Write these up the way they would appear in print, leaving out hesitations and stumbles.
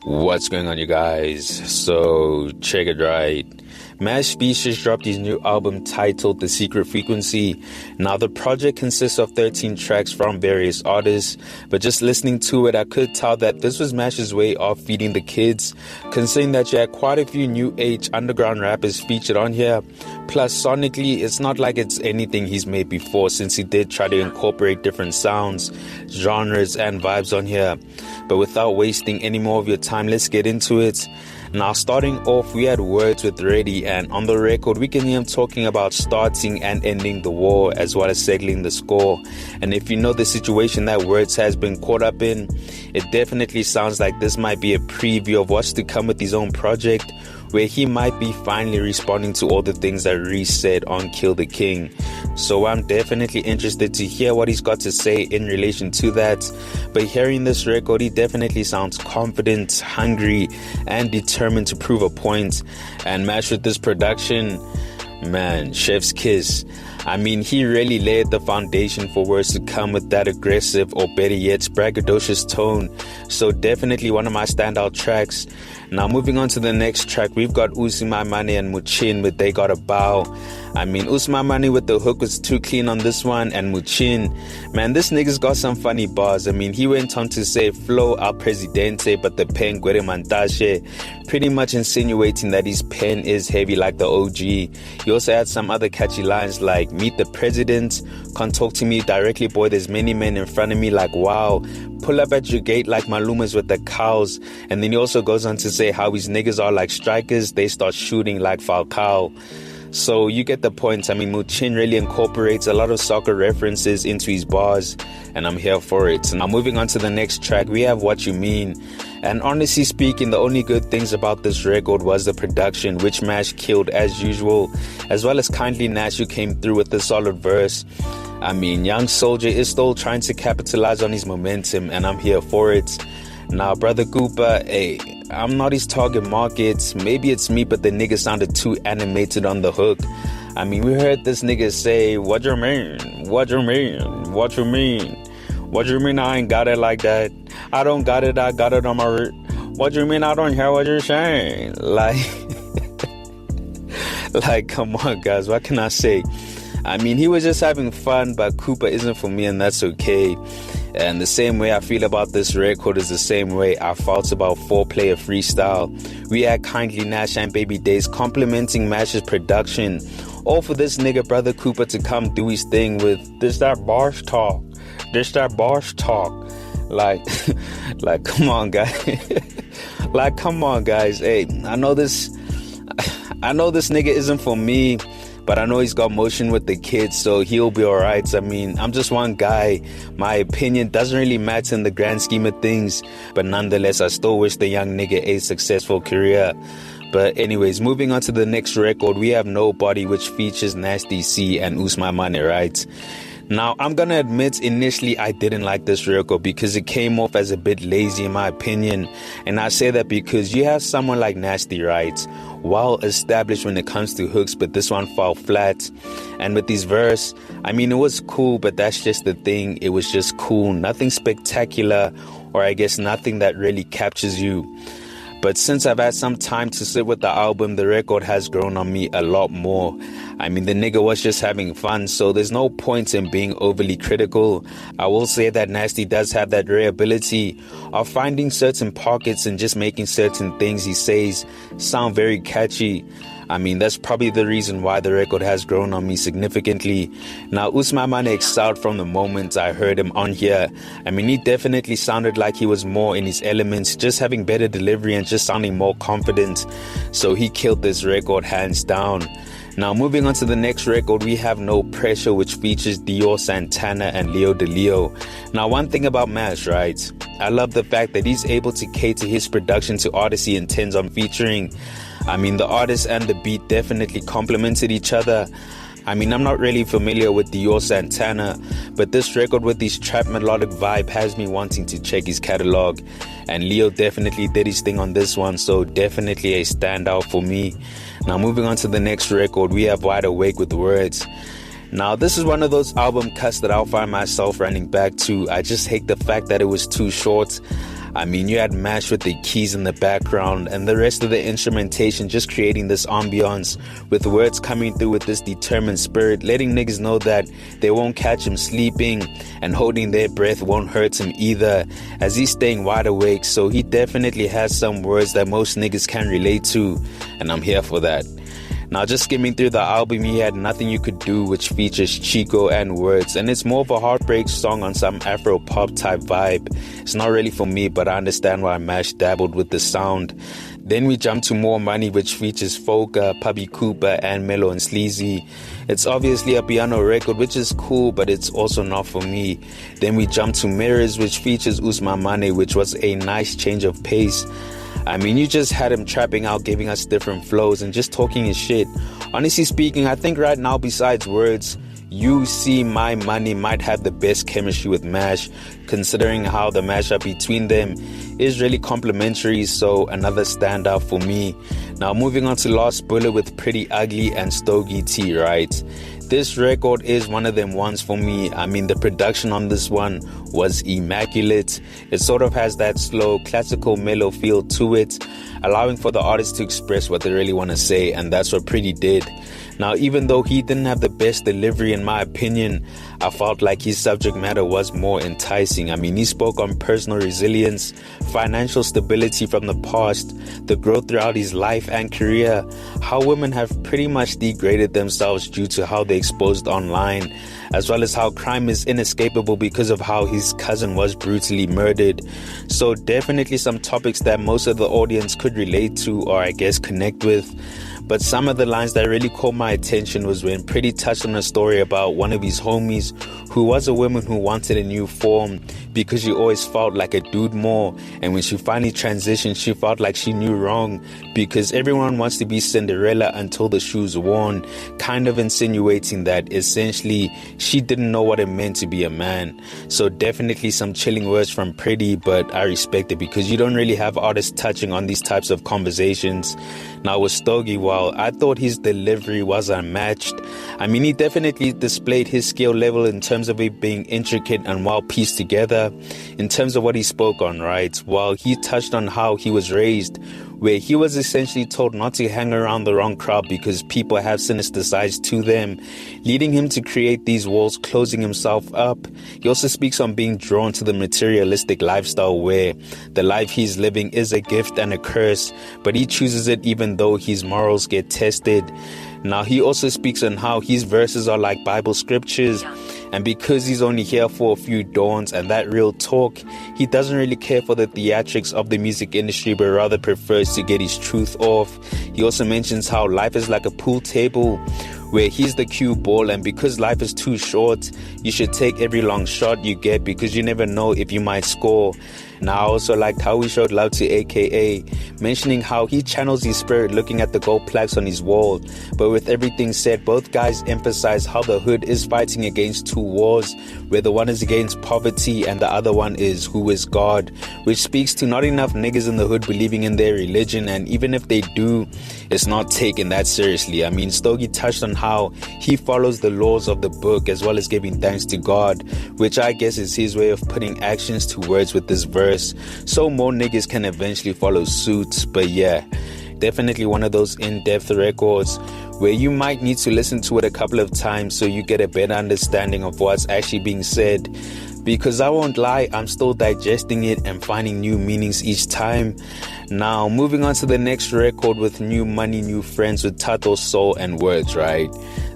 What's going on, you guys? So check it right. MashBeatz just dropped his new album titled The Secret Frequency. Now the project consists of 13 tracks from various artists, but just listening to it I could tell that this was Mash's way of feeding the kids, considering that you had quite a few new age underground rappers featured on here. Plus sonically it's not like it's anything he's made before, since he did try to incorporate different sounds, genres and vibes on here. But without wasting any more of your time, let's get into it. Now starting off, we had words with Ready, and on the record we can hear him talking about starting and ending the war as well as settling the score. And if you know the situation that Words has been caught up in, it definitely sounds like this might be a preview of what's to come with his own project, where he might be finally responding to all the things that Reese said on Kill the King. So I'm definitely interested to hear what he's got to say in relation to that. But hearing this record, he definitely sounds confident, hungry, and determined to prove a point. And matched with this production, man, chef's kiss. I mean, he really laid the foundation for Words to come with that aggressive, or better yet, braggadocious tone. So definitely one of my standout tracks. Now moving on to the next track, we've got Usimamane and Muchin with They Gotta Bow. I mean, Usimamane with the hook was too clean on this one, and Muchin, man, this nigga's got some funny bars. I mean, he went on to say flow al presidente, but the pen guere mantashe, pretty much insinuating that his pen is heavy like the OG. He also had some other catchy lines like meet the president, can't talk to me directly, boy, there's many men in front of me, like wow, pull up at your gate like Malumas with the cows. And then he also goes on to say how his niggas are like strikers, they start shooting like Falcao. So you get the point. I mean, Muchin really incorporates a lot of soccer references into his bars, and I'm here for it. Now moving on to the next track, we have What You Mean. And honestly speaking, the only good things about this record was the production, which Mash killed as usual, as well as Kindly Nash, who came through with a solid verse. I mean, Young Soldier is still trying to capitalize on his momentum, and I'm here for it. Now, Brother Cooper, hey, I'm not his target market. Maybe it's me, but the nigga sounded too animated on the hook. I mean, we heard this nigga say, what you mean? What you mean? What you mean? What you mean I ain't got it like that? I don't got it, I got it on my... What you mean I don't hear what you're saying? Like, come on, guys, what can I say? I mean, he was just having fun, but Cooper isn't for me, and that's okay. And the same way I feel about this record is the same way I felt about 4-Player Freestyle. We had Kindly Nash and Baby Days complimenting Mash's production, all for this nigga Brother Cooper to come do his thing with this that bars talk, this that bars talk. Like come on, guys. Like, come on, guys. Hey, I know this nigga isn't for me, but I know he's got motion with the kids, so he'll be alright. I mean, I'm just one guy. My opinion doesn't really matter in the grand scheme of things, but nonetheless, I still wish the young nigga a successful career. But anyways, moving on to the next record, we have Nobody, which features Nasty C and Usimamane, right? Now, I'm gonna admit, initially I didn't like this record because it came off as a bit lazy in my opinion. And I say that because you have someone like Nasty, right? Well established when it comes to hooks, but this one fell flat. And with his verse, I mean, it was cool, but that's just the thing. It was just cool, nothing spectacular, or I guess nothing that really captures you. But since I've had some time to sit with the album, the record has grown on me a lot more. I mean, the nigga was just having fun, so there's no point in being overly critical. I will say that Nasty does have that rare ability of finding certain pockets and just making certain things he says sound very catchy. I mean, that's probably the reason why the record has grown on me significantly. Now, Usimamane excelled from the moment I heard him on here. I mean, he definitely sounded like he was more in his elements, just having better delivery and just sounding more confident. So he killed this record hands down. Now, moving on to the next record, we have No Pressure, which features Dior Santana and Leo DeLeo. Now, one thing about Mash, right? I love the fact that he's able to cater his production to artists he intends on featuring. I mean, the artist and the beat definitely complemented each other. I mean, I'm not really familiar with Dior Santana, but this record with his trap melodic vibe has me wanting to check his catalog. And Leo definitely did his thing on this one, so definitely a standout for me. Now moving on to the next record, we have Wide Awake with Words. Now this is one of those album cuts that I'll find myself running back to. I just hate the fact that it was too short. I mean, you had Mash with the keys in the background and the rest of the instrumentation just creating this ambiance with words coming through with this determined spirit, letting niggas know that they won't catch him sleeping and holding their breath won't hurt him either, as he's staying wide awake. So he definitely has some words that most niggas can relate to, and I'm here for that. Now, just skimming through the album, he had Nothing You Could Do, which features Chico and Words, and it's more of a heartbreak song on some Afro-pop type vibe. It's not really for me, but I understand why Mash dabbled with the sound. Then we jump to More Money, which features Foka, Pabi Cooper, and Mellow and Sleazy. It's obviously a piano record, which is cool, but it's also not for me. Then we jump to Mirrors, which features Usman Mane, which was a nice change of pace. I mean, you just had him trapping out, giving us different flows and just talking his shit. Honestly speaking, I think right now, besides Words, You See My Money might have the best chemistry with Mash, considering how the mashup between them is really complimentary, so another standout for me. Now, moving on to Lost Bullet with Pretty Ugly and Stogi T, right? This record is one of them ones for me. I mean, the production on this one was immaculate. It sort of has that slow, classical, mellow feel to it, allowing for the artist to express what they really want to say, and that's what Pretty did. Now, even though he didn't have the best delivery, in my opinion, I felt like his subject matter was more enticing. I mean, he spoke on personal resilience, financial stability from the past, the growth throughout his life and career, how women have pretty much degraded themselves due to how they exposed online, as well as how crime is inescapable because of how his cousin was brutally murdered. So definitely some topics that most of the audience could relate to, or I guess connect with. But some of the lines that really caught my attention was when Pretty touched on a story about one of his homies who was a woman who wanted a new form because she always felt like a dude more, and when she finally transitioned, she felt like she knew wrong because everyone wants to be Cinderella until the shoes worn, kind of insinuating that essentially she didn't know what it meant to be a man. So definitely some chilling words from Pretty, but I respect it because you don't really have artists touching on these types of conversations. Now with Stogi, while I thought his delivery was unmatched, I mean, he definitely displayed his skill level in terms of it being intricate and well pieced together. In terms of what he spoke on, right? While he touched on how he was raised, where he was essentially told not to hang around the wrong crowd because people have sinister sides to them, leading him to create these walls, closing himself up. He also speaks on being drawn to the materialistic lifestyle where the life he's living is a gift and a curse, but he chooses it even though his morals get tested. Now, he also speaks on how his verses are like Bible scriptures, and because he's only here for a few dawns and that real talk, he doesn't really care for the theatrics of the music industry, but rather prefers to get his truth off. He also mentions how life is like a pool table where he's the cue ball, and because life is too short, you should take every long shot you get because you never know if you might score. Now, I also liked how he showed love to AKA, mentioning how he channels his spirit looking at the gold plaques on his wall. But with everything said, both guys emphasize how the hood is fighting against two wars, where the one is against poverty and the other one is who is God, which speaks to not enough niggas in the hood believing in their religion, and even if they do, it's not taken that seriously. I mean, Stogi touched on how he follows the laws of the book as well as giving thanks to God, which I guess is his way of putting actions to words with this verse, so more niggas can eventually follow suit. But yeah, definitely one of those in-depth records where you might need to listen to it a couple of times so you get a better understanding of what's actually being said, because I won't lie, I'm still digesting it and finding new meanings each time. Now, moving on to the next record with New Money, New Friends with Tato, Soul and Words, right?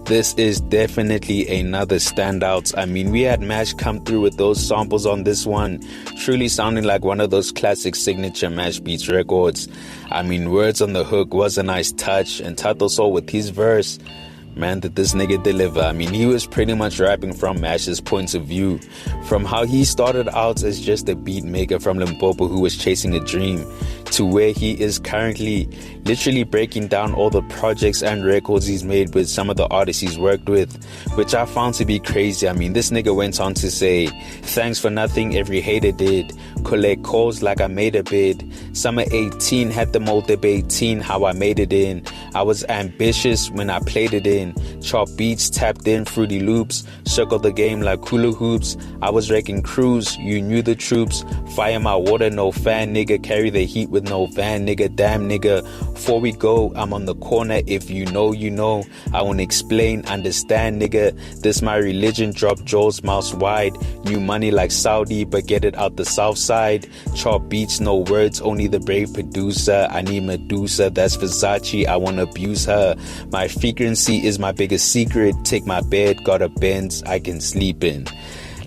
This is definitely another standout. I mean, we had Mash come through with those samples on this one, truly sounding like one of those classic signature MashBeatz records. I mean, Words on the hook was a nice touch, and Tato Soul with his verse, man, did this nigga deliver. I mean, he was pretty much rapping from Mash's point of view, from how he started out as just a beat maker from Limpopo who was chasing a dream, to where he is currently literally breaking down all the projects and records he's made with some of the artists he's worked with, which I found to be crazy. I mean, this nigga went on to say, thanks for nothing, every hater did, collect calls like I made a bid, summer 18, had them all debating how I made it in, I was ambitious when I played it in, in. Chop beats, tapped in, fruity loops. Circle the game like hula hoops. I was wrecking crews, you knew the troops. Fire my water, no fan, nigga. Carry the heat with no van, nigga. Damn, nigga. Before we go, I'm on the corner. If you know, you know. I won't explain, understand, nigga. This my religion. Drop jaws, mouths wide. New money like Saudi, but get it out the south side. Chop beats, no words, only the brave producer. I need Medusa, that's Versace. I wanna abuse her. My frequency is my biggest secret. Take my bed, got a Benz I can sleep in.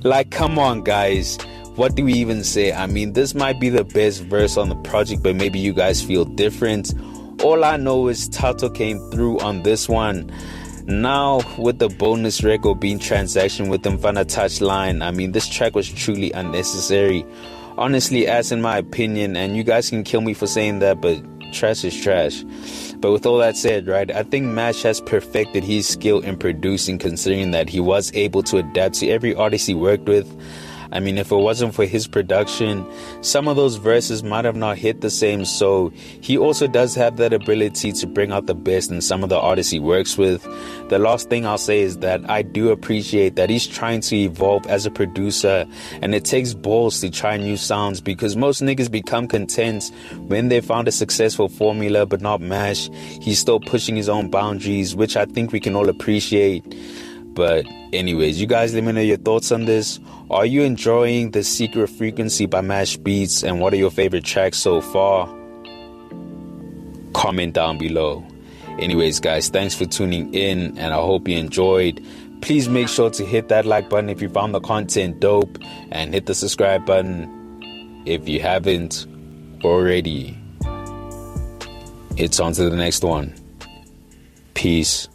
Like, come on, guys. What do we even say? I mean, this might be the best verse on the project, but maybe you guys feel different. All I know is Tato came through on this one. Now, with the bonus record being Transaction with Mfana Touchline, I mean, this track was truly unnecessary. Honestly, as in my opinion, and you guys can kill me for saying that, but trash is trash. But with all that said, right, I think Mash has perfected his skill in producing, considering that he was able to adapt to every artist he worked with. I mean, if it wasn't for his production, some of those verses might have not hit the same. So he also does have that ability to bring out the best in some of the artists he works with. The last thing I'll say is that I do appreciate that he's trying to evolve as a producer, and it takes balls to try new sounds, because most niggas become content when they found a successful formula, but not Mash. He's still pushing his own boundaries, which I think we can all appreciate. But anyways, you guys let me know your thoughts on this. Are you enjoying The Secret Frequency by MashBeatz, and what are your favorite tracks so far? Comment down below. Anyways, guys, thanks for tuning in, and I hope you enjoyed. Please make sure to hit that like button if you found the content dope, and hit the subscribe button if you haven't already. It's on to the next one. Peace.